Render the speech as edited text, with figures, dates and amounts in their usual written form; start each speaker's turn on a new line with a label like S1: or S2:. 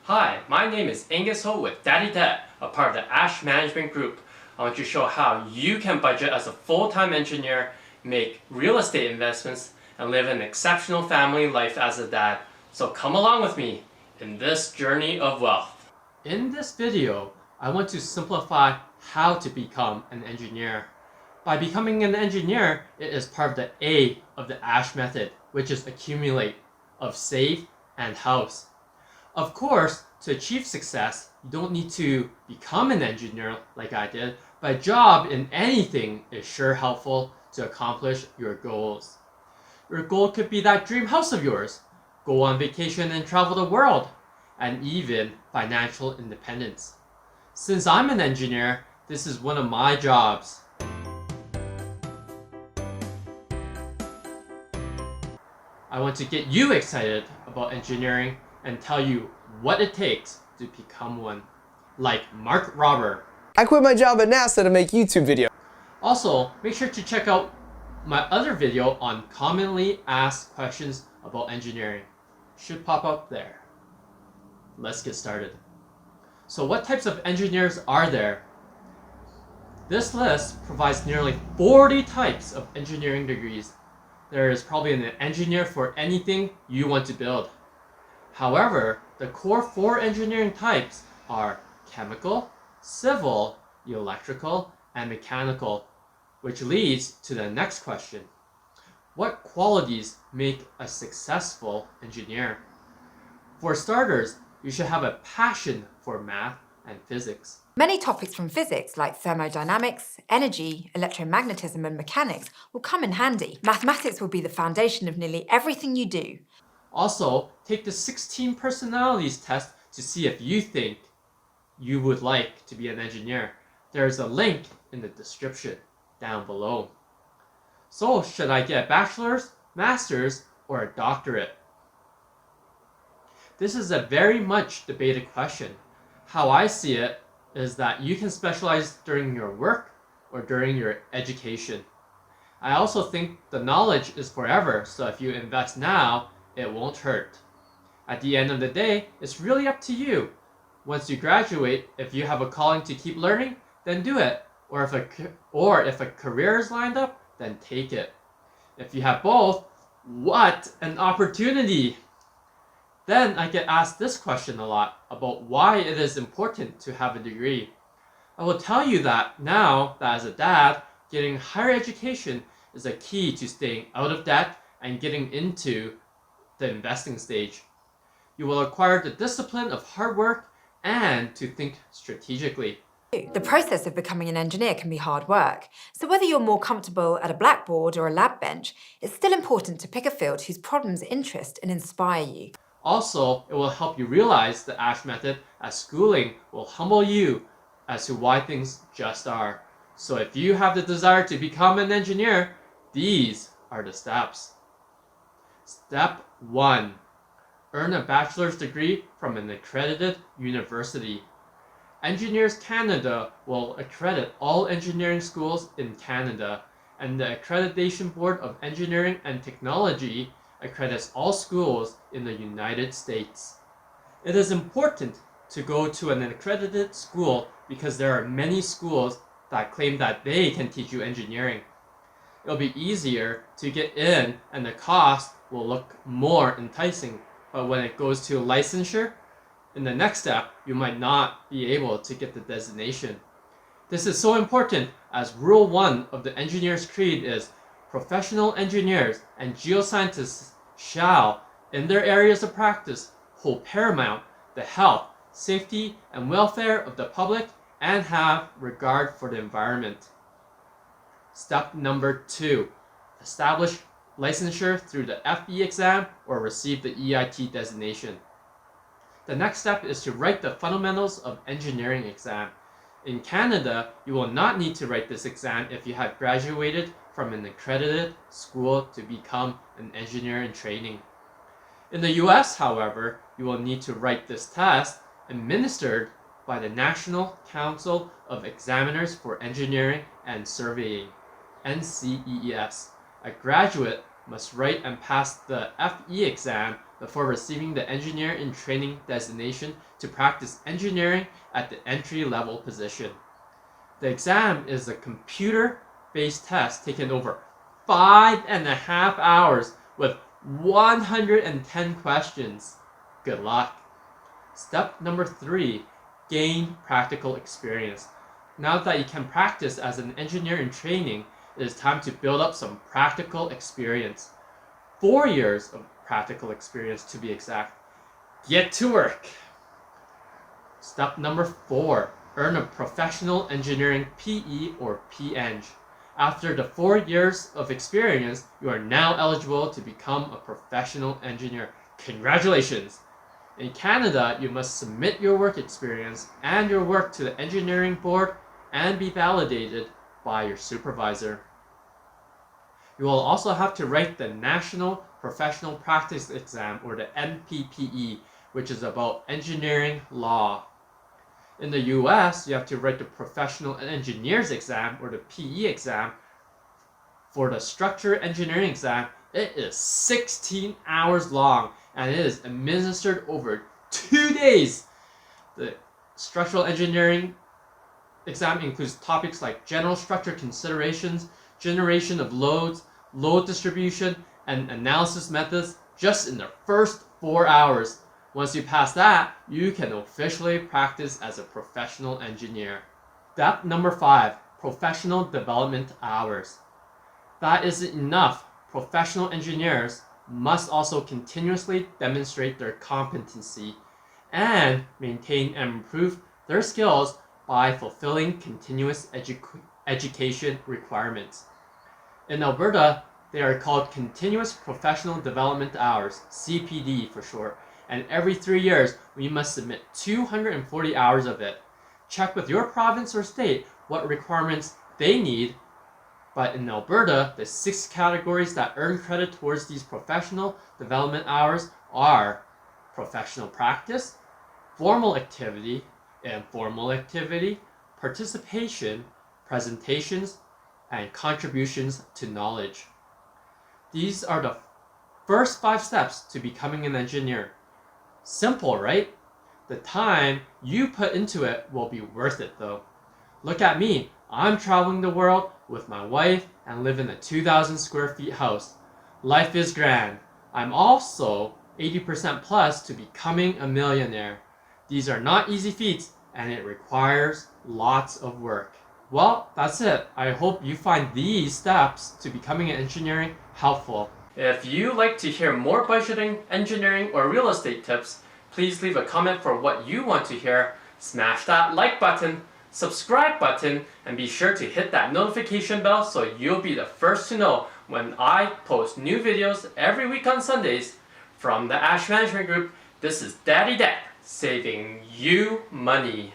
S1: Hi, my name is Angus Ho with Daddy Dad, a part of the Ash Management Group. I want to show how you can budget as a full-time engineer, make real estate investments, and live an exceptional family life as a dad. So come along with me in this journey of wealth. In this video, I want to simplify how to become an engineer. By becoming an engineer, it is part of the A of the Ash method, which is accumulate, of save and house. Of course, to achieve success, you don't need to become an engineer like I did, but a job in anything is sure helpful to accomplish your goals. Your goal could be that dream house of yours, go on vacation and travel the world, and even financial independence. Since I'm an engineer, this is one of my jobs. I want to get you excited about engineering and tell you what it takes to become one. Like Mark Robert.
S2: I quit my job at NASA to make YouTube videos.
S1: Also, make sure to check out my other video on commonly asked questions about engineering. Should pop up there. Let's get started. So what types of engineers are there? This list provides nearly 40 types of engineering degrees. There is probably an engineer for anything you want to build. However, the core 4 engineering types are chemical, civil, electrical, and mechanical, which leads to the next question. What qualities make a successful engineer? For starters, you should have a passion for math and physics.
S3: Many topics from physics like thermodynamics, energy, electromagnetism and mechanics will come in handy. Mathematics will be the foundation of nearly everything you do.
S1: Also, take the 16 personalities test to see if you think you would like to be an engineer. There is a link in the description down below. So, should I get a bachelor's, master's, or a doctorate? This is a very much debated question. How I see it is that you can specialize during your work or during your education. I also think the knowledge is forever, so if you invest now, it won't hurt. At the end of the day, it's really up to you. Once you graduate, if you have a calling to keep learning, then do it. Or if a career is lined up, then take it. If you have both, what an opportunity! Then I get asked this question a lot about why it is important to have a degree. I will tell you that now that as a dad, getting higher education is a key to staying out of debt and getting into the investing stage. You will acquire the discipline of hard work and to think strategically.
S3: The process of becoming an engineer can be hard work, so whether you're more comfortable at a blackboard or a lab bench, it's still important to pick a field whose problems interest and inspire you.
S1: Also, it will help you realize the Ash method, as schooling will humble you as to why things just are. So if you have the desire to become an engineer, these are the steps. Step 1. Earn a bachelor's degree from an accredited university. Engineers Canada will accredit all engineering schools in Canada, and the Accreditation Board of Engineering and Technology accredits all schools in the United States. It is important to go to an accredited school because there are many schools that claim that they can teach you engineering. It'll be easier to get in and the cost will look more enticing, but when it goes to licensure, in the next step, you might not be able to get the designation. This is so important as Rule 1 of the Engineer's Creed is professional engineers and geoscientists shall, in their areas of practice, hold paramount the health, safety, and welfare of the public and have regard for the environment. Step number 2. Establish licensure through the FE exam or receive the EIT designation. The next step is to write the Fundamentals of Engineering exam. In Canada, you will not need to write this exam if you have graduated from an accredited school to become an engineer in training. In the US, however, you will need to write this test administered by the National Council of Examiners for Engineering and Surveying, NCEES. A graduate must write and pass the FE exam before receiving the Engineer in Training designation to practice engineering at the entry-level position. The exam is a computer-based test taken over 5.5 hours with 110 questions. Good luck. Step number 3, gain practical experience. Now that you can practice as an engineer in training, it is time to build up some practical experience. 4 years of practical experience to be exact. Get to work! Step number 4, earn a professional engineering PE or P.Eng. After the 4 years of experience, you are now eligible to become a professional engineer. Congratulations! In Canada, you must submit your work experience and your work to the engineering board and be validated by your supervisor. You will also have to write the National Professional Practice Exam, or the NPPE, which is about engineering law. In the US, you have to write the Professional Engineers Exam, or the PE exam. For the Structural Engineering exam, it is 16 hours long and it is administered over 2 days. The Structural Engineering exam includes topics like general structure considerations, generation of loads, load distribution, and analysis methods just in the first 4 hours. Once you pass that, you can officially practice as a professional engineer. Step number 5, professional development hours. That isn't enough. Professional engineers must also continuously demonstrate their competency and maintain and improve their skills by fulfilling continuous education requirements. In Alberta, they are called Continuous Professional Development Hours, CPD for short, and every 3 years we must submit 240 hours of it. Check with your province or state what requirements they need, but in Alberta, the 6 categories that earn credit towards these professional development hours are professional practice, formal activity, informal activity, participation, presentations, and contributions to knowledge. These are the first 5 steps to becoming an engineer. Simple, right? The time you put into it will be worth it though. Look at me, I'm traveling the world with my wife and live in a 2,000 square feet house. Life is grand. I'm also 80% plus to becoming a millionaire. These are not easy feats and it requires lots of work. Well, that's it. I hope you find these steps to becoming an engineer helpful. If you like to hear more budgeting, engineering, or real estate tips, please leave a comment for what you want to hear. Smash that like button, subscribe button, and be sure to hit that notification bell so you'll be the first to know when I post new videos every week on Sundays. From the Ash Management Group, this is Daddy Dad saving you money.